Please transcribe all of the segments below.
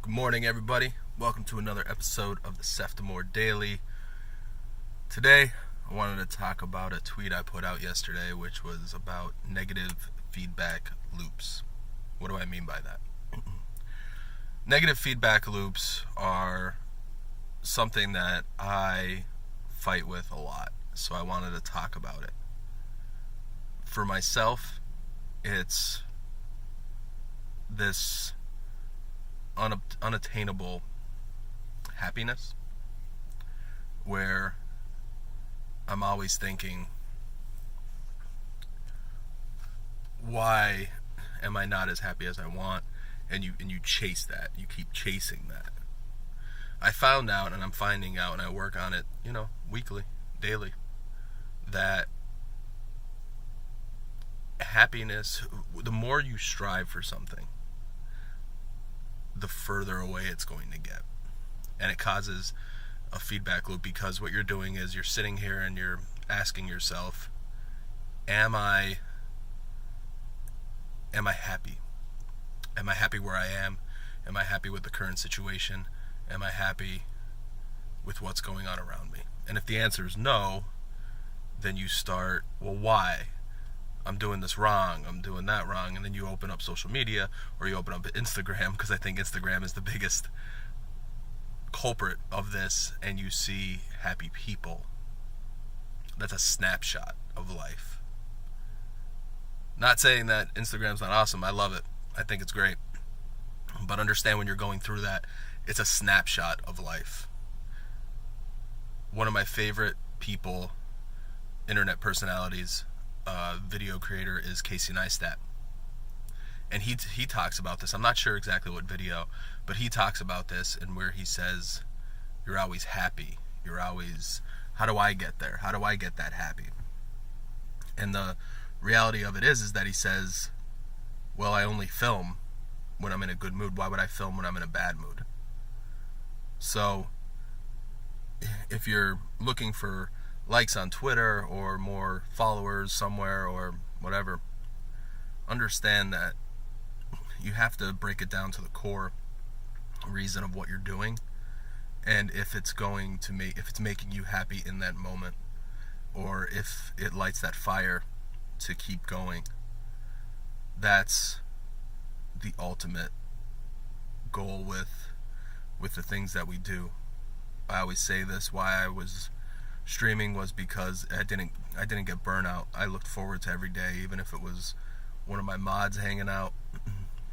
Good morning, everybody. Welcome to another episode of the Seftimor Daily. Today, I wanted to talk about a tweet I put out yesterday, which was about negative feedback loops. What do I mean by that? Negative feedback loops are something that I fight with a lot, so I wanted to talk about it. For myself, it's this unattainable happiness where I'm always thinking, why am I not as happy as I want? And you chase that. You keep chasing that. I found out, and I'm finding out, and I work on it, weekly, daily, that happiness, the more you strive for something, the further away it's going to get. And it causes a feedback loop, because what you're doing is you're sitting here and you're asking yourself, am I happy? Am I happy where I am? Am I happy with the current situation? Am I happy with what's going on around me? And if the answer is no, then you start, well, why? I'm doing this wrong, I'm doing that wrong, and then you open up social media, or you open up Instagram, because I think Instagram is the biggest culprit of this, and you see happy people. That's a snapshot of life. Not saying that Instagram's not awesome, I love it, I think it's great, but understand when you're going through that, it's a snapshot of life. One of my favorite people, internet personalities, video creator, is Casey Neistat, and he talks about this. I'm not sure exactly what video, but he talks about this, and where he says, you're always happy, you're always, how do I get there? How do I get that happy? And the reality of it is that he says, well, I only film when I'm in a good mood. Why would I film when I'm in a bad mood? So if you're looking for likes on Twitter or more followers somewhere or whatever, understand that you have to break it down to the core reason of what you're doing, and if it's making you happy in that moment, or if it lights that fire to keep going. That's the ultimate goal with the things that we do. I always say this, why I was streaming was because I didn't get burnout. I looked forward to every day, even if it was one of my mods hanging out,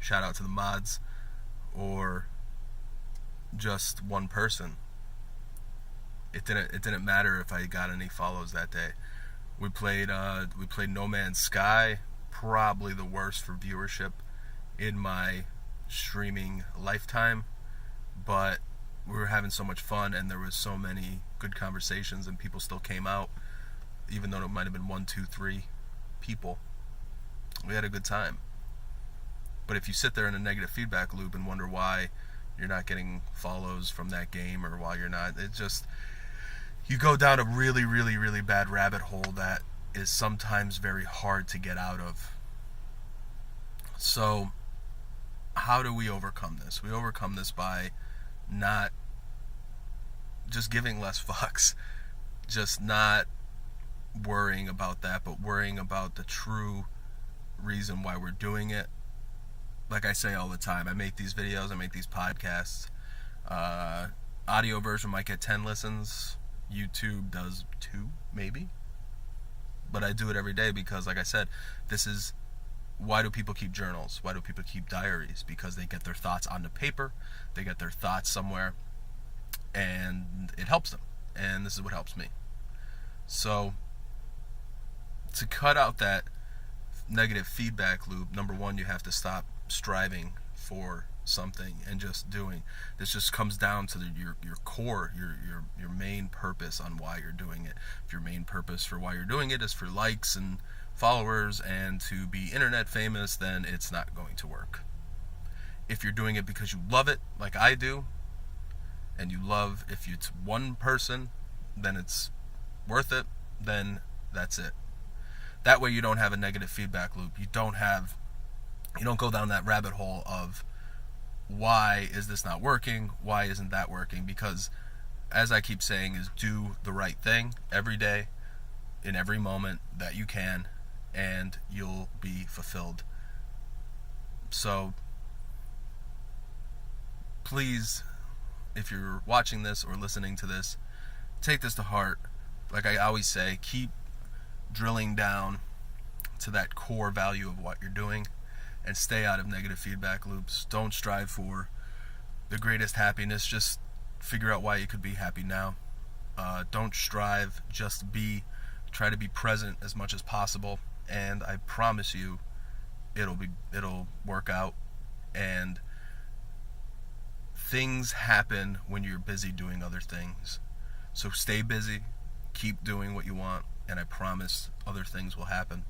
shout out to the mods, or just one person. It didn't matter if I got any follows that day. We played No Man's Sky, probably the worst for viewership in my streaming lifetime, but we were having so much fun, and there was so many good conversations, and people still came out, even though it might have been 1, 2, 3 people. We had a good time. But if you sit there in a negative feedback loop and wonder why you're not getting follows from that game, or why you're not, you go down a really, really, really bad rabbit hole that is sometimes very hard to get out of. So how do we overcome this? We overcome this by not just giving less fucks, just not worrying about that, but worrying about the true reason why we're doing it. Like I say all the time, I make these videos, I make these podcasts. Audio version might get 10 listens, YouTube does 2 maybe, but I do it every day because, like I said, this is, why do people keep journals? Why do people keep diaries? Because they get their thoughts onto paper, they get their thoughts somewhere, and it helps them. And this is what helps me. So to cut out that negative feedback loop, number one, you have to stop striving for something and just doing. This just comes down to your core, your main purpose on why you're doing it. If your main purpose for why you're doing it is for likes and followers and to be internet famous, then it's not going to work. If you're doing it because you love it, like I do, and you love, if it's one person, then it's worth it, then that's it. That way you don't have a negative feedback loop. You don't go down that rabbit hole of why is this not working? Why isn't that working? Because, as I keep saying, is do the right thing every day, in every moment that you can, and you'll be fulfilled. So, please, if you're watching this or listening to this, take this to heart. Like I always say, keep drilling down to that core value of what you're doing and stay out of negative feedback loops. Don't strive for the greatest happiness. Just figure out why you could be happy now. Don't strive, just be. Try to be present as much as possible, and I promise you it'll work out. And things happen when you're busy doing other things. So stay busy, keep doing what you want, and I promise other things will happen.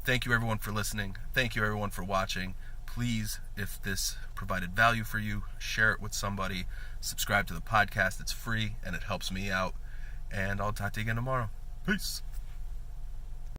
Thank you everyone for listening. Thank you everyone for watching. Please, if this provided value for you, share it with somebody. Subscribe to the podcast. It's free and it helps me out. And I'll talk to you again tomorrow. Peace.